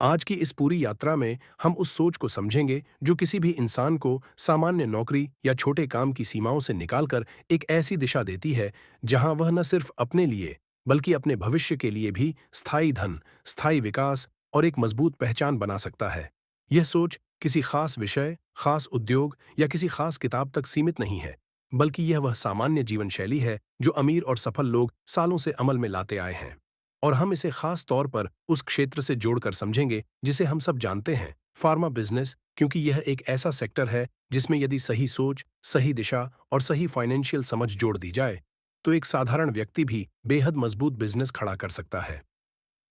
आज की इस पूरी यात्रा में हम उस सोच को समझेंगे जो किसी भी इंसान को सामान्य नौकरी या छोटे काम की सीमाओं से निकालकर एक ऐसी दिशा देती है जहां वह न सिर्फ अपने लिए बल्कि अपने भविष्य के लिए भी स्थायी धन, स्थायी विकास और एक मजबूत पहचान बना सकता है। यह सोच किसी खास विषय, खास उद्योग या किसी खास किताब तक सीमित नहीं है, बल्कि यह वह सामान्य जीवन शैली है जो अमीर और सफल लोग सालों से अमल में लाते आए हैं। और हम इसे खास तौर पर उस क्षेत्र से जोड़कर समझेंगे जिसे हम सब जानते हैं, फार्मा बिजनेस, क्योंकि यह एक ऐसा सेक्टर है जिसमें यदि सही सोच, सही दिशा और सही फाइनेंशियल समझ जोड़ दी जाए, तो एक साधारण व्यक्ति भी बेहद मजबूत बिजनेस खड़ा कर सकता है।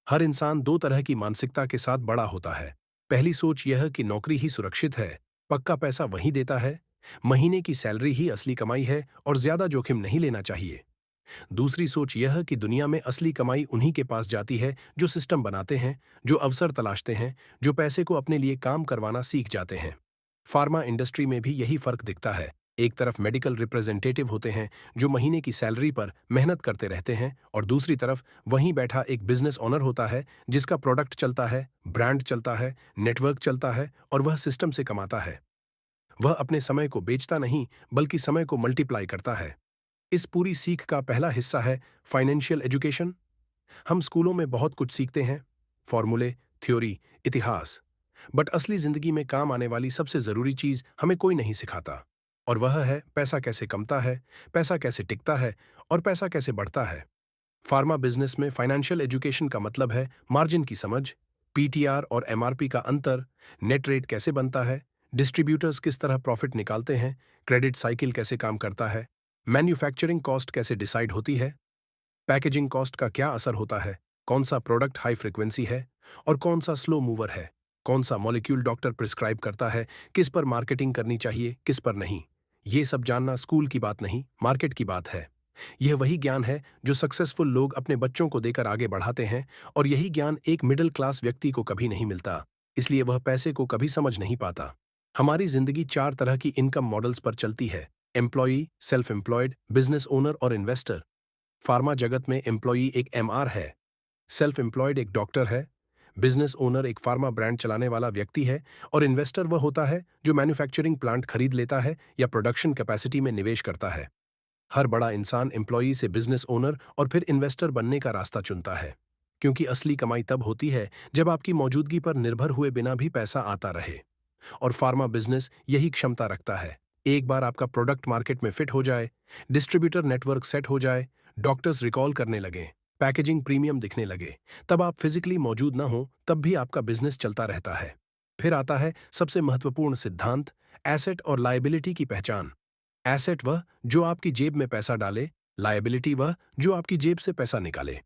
हर इंसान दो तरह की मानसिकता के साथ बड़ा होता है। पहली सोच यह कि नौकरी ही सुरक्षित है, पक्का पैसा वही देता है, महीने की सैलरी ही असली कमाई है और ज्यादा जोखिम नहीं लेना चाहिए। दूसरी सोच यह कि दुनिया में असली कमाई उन्हीं के पास जाती है जो सिस्टम बनाते हैं, जो अवसर तलाशते हैं, जो पैसे को अपने लिए काम करवाना सीख जाते हैं। फार्मा इंडस्ट्री में भी यही फर्क दिखता है। एक तरफ मेडिकल रिप्रेजेंटेटिव होते हैं जो महीने की सैलरी पर मेहनत करते रहते हैं, और दूसरी तरफ वहीं बैठा एक बिजनेस ओनर होता है जिसका प्रोडक्ट चलता है, ब्रांड चलता है, नेटवर्क चलता है और वह सिस्टम से कमाता है। वह अपने समय को बेचता नहीं, बल्कि समय को मल्टीप्लाई करता है। इस पूरी सीख का पहला हिस्सा है फाइनेंशियल एजुकेशन। हम स्कूलों में बहुत कुछ सीखते हैं, फॉर्मूले, थ्योरी, इतिहास, बट असली जिंदगी में काम आने वाली सबसे जरूरी चीज हमें कोई नहीं सिखाता, और वह है पैसा कैसे कमता है, पैसा कैसे टिकता है और पैसा कैसे बढ़ता है। फार्मा बिजनेस में फाइनेंशियल एजुकेशन का मतलब है मार्जिन की समझ, पीटीआर और एमआरपी का अंतर, नेट रेट कैसे बनता है, डिस्ट्रीब्यूटर्स किस तरह प्रॉफिट निकालते हैं, क्रेडिट साइकिल कैसे काम करता है, मैन्युफैक्चरिंग कॉस्ट कैसे डिसाइड होती है, पैकेजिंग कॉस्ट का क्या असर होता है, कौन सा प्रोडक्ट हाई फ्रिक्वेंसी है और कौन सा स्लो मूवर है, कौन सा मॉलिक्यूल डॉक्टर प्रिस्क्राइब करता है, किस पर मार्केटिंग करनी चाहिए, किस पर नहीं। ये सब जानना स्कूल की बात नहीं, मार्केट की बात है। यह वही ज्ञान है जो सक्सेसफुल लोग अपने बच्चों को देकर आगे बढ़ाते हैं, और यही ज्ञान एक मिडिल क्लास व्यक्ति को कभी नहीं मिलता, इसलिए वह पैसे को कभी समझ नहीं पाता। हमारी जिंदगी चार तरह की इनकम मॉडल्स पर चलती है: employee, self employed, business owner और इन्वेस्टर। फार्मा जगत में एम्प्लॉई एक एमआर है, सेल्फ एम्प्लॉयड एक डॉक्टर है, बिजनेस ओनर एक फार्मा ब्रांड चलाने वाला व्यक्ति है, और इन्वेस्टर वह होता है जो मैन्युफैक्चरिंग प्लांट खरीद लेता है या प्रोडक्शन कैपेसिटी में निवेश करता है। हर बड़ा इंसान एम्प्लॉई से बिजनेस ओनर और फिर इन्वेस्टर बनने का रास्ता चुनता है, क्योंकि असली कमाई तब होती है जब आपकी मौजूदगी पर निर्भर हुए बिना भी पैसा आता रहे। और फार्मा बिजनेस यही क्षमता रखता है। एक बार आपका प्रोडक्ट मार्केट में फिट हो जाए, डिस्ट्रीब्यूटर नेटवर्क सेट हो जाए, डॉक्टर्स रिकॉल करने लगे, पैकेजिंग प्रीमियम दिखने लगे, तब आप फिजिकली मौजूद ना हो तब भी आपका बिजनेस चलता रहता है। फिर आता है सबसे महत्वपूर्ण सिद्धांत, एसेट और लायबिलिटी की पहचान। एसेट वह जो आपकी जेब में पैसा डाले, लायबिलिटी वह जो आपकी जेब से पैसा निकाले।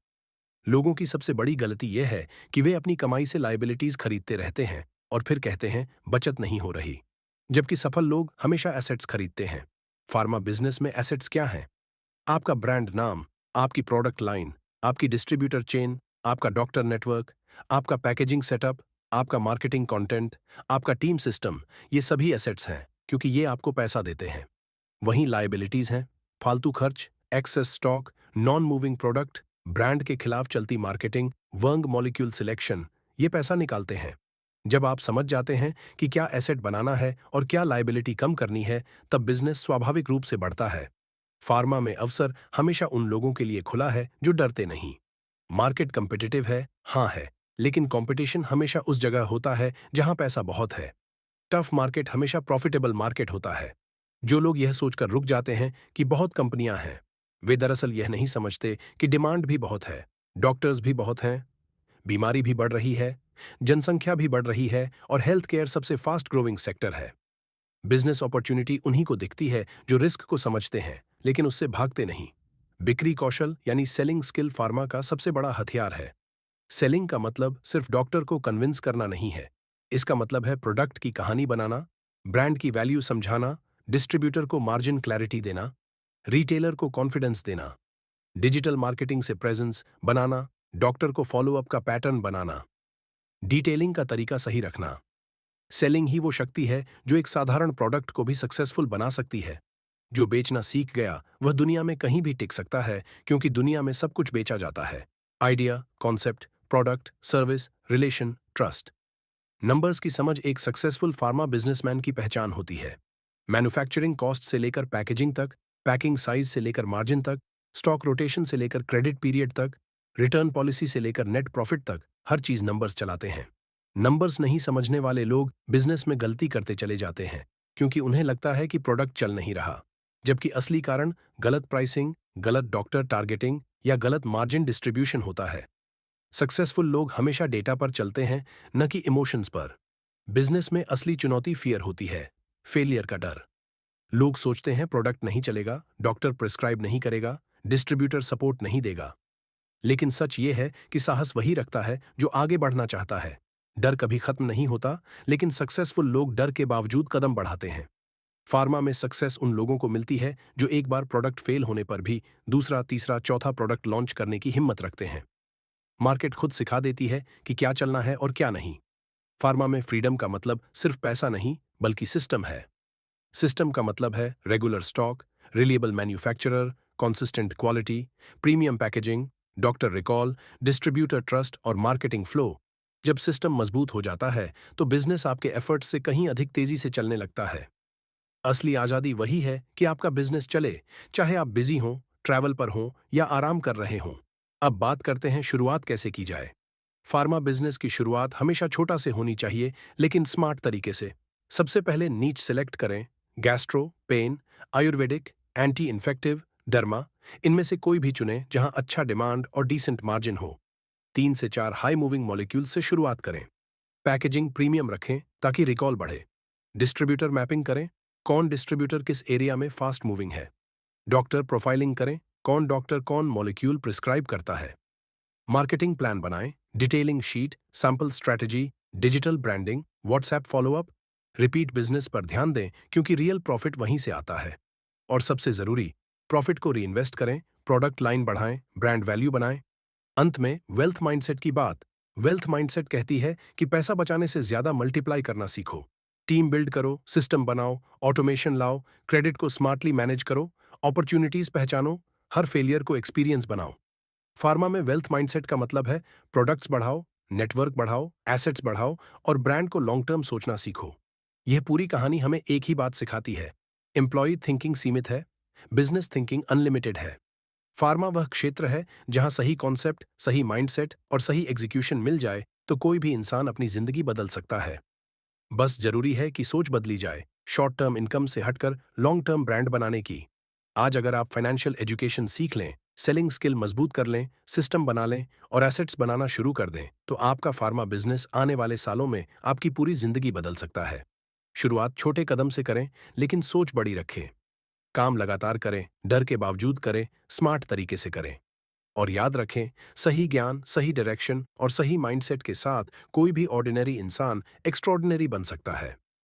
लोगों की सबसे बड़ी गलती यह है कि वे अपनी कमाई से लायबिलिटीज खरीदते रहते हैं और फिर कहते हैं बचत नहीं हो रही, जबकि सफल लोग हमेशा एसेट्स खरीदते हैं। फार्मा बिजनेस में एसेट्स क्या हैं? आपका ब्रांड नाम, आपकी प्रोडक्ट लाइन, आपकी डिस्ट्रीब्यूटर चेन, आपका डॉक्टर नेटवर्क, आपका पैकेजिंग सेटअप, आपका मार्केटिंग कंटेंट, आपका टीम सिस्टम, ये सभी एसेट्स हैं क्योंकि ये आपको पैसा देते हैं। वहीं लायबिलिटीज हैं फालतू खर्च, excess stock, non moving product, brand के खिलाफ चलती मार्केटिंग, वर्ंग मॉलिक्यूल सिलेक्शन, ये पैसा निकालते हैं। जब आप समझ जाते हैं कि क्या एसेट बनाना है और क्या लायबिलिटी कम करनी है, तब बिजनेस स्वाभाविक रूप से बढ़ता है। फार्मा में अवसर हमेशा उन लोगों के लिए खुला है जो डरते नहीं। मार्केट कम्पिटिटिव है, हाँ है, लेकिन कंपटीशन हमेशा उस जगह होता है जहां पैसा बहुत है। टफ मार्केट हमेशा प्रॉफिटेबल मार्केट होता है। जो लोग यह सोचकर रुक जाते हैं कि बहुत कंपनियां हैं, वे दरअसल यह नहीं समझते कि डिमांड भी बहुत है, डॉक्टर्स भी बहुत हैं, बीमारी भी बढ़ रही है, जनसंख्या भी बढ़ रही है और हेल्थ केयर सबसे फास्ट ग्रोइंग सेक्टर है। बिजनेस अपॉर्चुनिटी उन्हीं को दिखती है जो रिस्क को समझते हैं लेकिन उससे भागते नहीं। बिक्री कौशल यानी सेलिंग स्किल फार्मा का सबसे बड़ा हथियार है। सेलिंग का मतलब सिर्फ डॉक्टर को कन्विंस करना नहीं है। इसका मतलब है प्रोडक्ट की कहानी बनाना, ब्रांड की वैल्यू समझाना, डिस्ट्रीब्यूटर को मार्जिन क्लैरिटी देना, रिटेलर को कॉन्फिडेंस देना, डिजिटल मार्केटिंग से प्रेजेंस बनाना, डॉक्टर को फॉलोअप का पैटर्न बनाना, डिटेलिंग का तरीका सही रखना। सेलिंग ही वो शक्ति है जो एक साधारण प्रोडक्ट को भी सक्सेसफुल बना सकती है। जो बेचना सीख गया वह दुनिया में कहीं भी टिक सकता है, क्योंकि दुनिया में सब कुछ बेचा जाता है। Idea, concept, product, service, relation, trust. Numbers की समझ एक सक्सेसफुल फार्मा बिजनेसमैन की पहचान होती है। मैन्युफैक्चरिंग कॉस्ट से लेकर पैकेजिंग तक, पैकिंग साइज से लेकर मार्जिन तक, स्टॉक रोटेशन से लेकर क्रेडिट पीरियड तक, रिटर्न पॉलिसी से लेकर नेट प्रॉफिट तक, हर चीज नंबर्स चलाते हैं। नंबर्स नहीं समझने वाले लोग बिजनेस में गलती करते चले जाते हैं क्योंकि उन्हें लगता है कि प्रोडक्ट चल नहीं रहा, जबकि असली कारण गलत प्राइसिंग, गलत डॉक्टर टारगेटिंग या गलत मार्जिन डिस्ट्रीब्यूशन होता है। सक्सेसफुल लोग हमेशा डेटा पर चलते हैं, न कि इमोशंस पर। बिजनेस में असली चुनौती फियर होती है, फेलियर का डर। लोग सोचते हैं प्रोडक्ट नहीं चलेगा, डॉक्टर प्रिस्क्राइब नहीं करेगा, डिस्ट्रीब्यूटर सपोर्ट नहीं देगा। लेकिन सच ये है कि साहस वही रखता है जो आगे बढ़ना चाहता है। डर कभी खत्म नहीं होता, लेकिन सक्सेसफुल लोग डर के बावजूद कदम बढ़ाते हैं। फार्मा में सक्सेस उन लोगों को मिलती है जो एक बार प्रोडक्ट फेल होने पर भी दूसरा, तीसरा, चौथा प्रोडक्ट लॉन्च करने की हिम्मत रखते हैं। मार्केट खुद सिखा देती है कि क्या चलना है और क्या नहीं। फार्मा में फ्रीडम का मतलब सिर्फ पैसा नहीं, बल्कि सिस्टम है। सिस्टम का मतलब है regular stock, reliable manufacturer, consistent quality, premium packaging, doctor recall, distributor trust और मार्केटिंग फ्लो। जब सिस्टम मजबूत हो जाता है तो बिजनेस आपके एफर्ट्स से कहीं अधिक तेजी से चलने लगता है। असली आजादी वही है कि आपका बिजनेस चले, चाहे आप बिजी हों, ट्रैवल पर हों या आराम कर रहे हों। अब बात करते हैं शुरुआत कैसे की जाए। फार्मा बिजनेस की शुरुआत हमेशा छोटा से होनी चाहिए, लेकिन स्मार्ट तरीके से। सबसे पहले नीच सिलेक्ट करें। Gastro, pain, Ayurvedic, anti infective, derma, इनमें से कोई भी चुनें जहां अच्छा डिमांड और डिसेंट मार्जिन हो। 3 से 4 हाई मूविंग मॉलिक्यूल से शुरुआत करें। पैकेजिंग प्रीमियम रखें ताकि रिकॉल बढ़े। डिस्ट्रीब्यूटर मैपिंग करें, कौन डिस्ट्रीब्यूटर किस एरिया में फास्ट मूविंग है। डॉक्टर प्रोफाइलिंग करें, कौन डॉक्टर कौन मॉलिक्यूल प्रिस्क्राइब करता है। मार्केटिंग प्लान बनाएं, detailing sheet, sample strategy, digital branding, WhatsApp follow up. Repeat business पर ध्यान दें क्योंकि रियल प्रॉफिट वहीं से आता है। और सबसे जरूरी, प्रॉफिट को रीइन्वेस्ट करें, प्रोडक्ट लाइन बढ़ाएं, ब्रांड वैल्यू बनाएं। अंत में वेल्थ माइंडसेट की बात। वेल्थ माइंडसेट कहती है कि पैसा बचाने से ज्यादा मल्टीप्लाई करना सीखो। टीम बिल्ड करो, सिस्टम बनाओ, ऑटोमेशन लाओ, क्रेडिट को स्मार्टली मैनेज करो, अपॉर्चुनिटीज पहचानो, हर फेलियर को एक्सपीरियंस बनाओ। फार्मा में वेल्थ माइंडसेट का मतलब है प्रोडक्ट्स बढ़ाओ, नेटवर्क बढ़ाओ, एसेट्स बढ़ाओ और ब्रांड को लॉन्ग टर्म सोचना सीखो। यह पूरी कहानी हमें एक ही बात सिखाती है, एम्प्लॉय थिंकिंग सीमित है, बिजनेस थिंकिंग अनलिमिटेड है। फार्मा वह क्षेत्र है जहां सही कॉन्सेप्ट, सही माइंडसेट और सही एग्जीक्यूशन मिल जाए तो कोई भी इंसान अपनी जिंदगी बदल सकता है। बस जरूरी है कि सोच बदली जाए, शॉर्ट टर्म इनकम से हटकर लॉन्ग टर्म ब्रांड बनाने की। आज अगर आप फाइनेंशियल एजुकेशन सीख लें, सेलिंग स्किल मजबूत कर लें, सिस्टम बना लें और एसेट्स बनाना शुरू कर दें, तो आपका फार्मा बिजनेस आने वाले सालों में आपकी पूरी जिंदगी बदल सकता है। शुरुआत छोटे कदम से करें, लेकिन सोच बड़ी रखें। काम लगातार करें, डर के बावजूद करें, स्मार्ट तरीके से करें। और याद रखें, सही ज्ञान, सही डायरेक्शन और सही माइंडसेट के साथ कोई भी ऑर्डिनरी इंसान एक्स्ट्रॉर्डिनरी बन सकता है।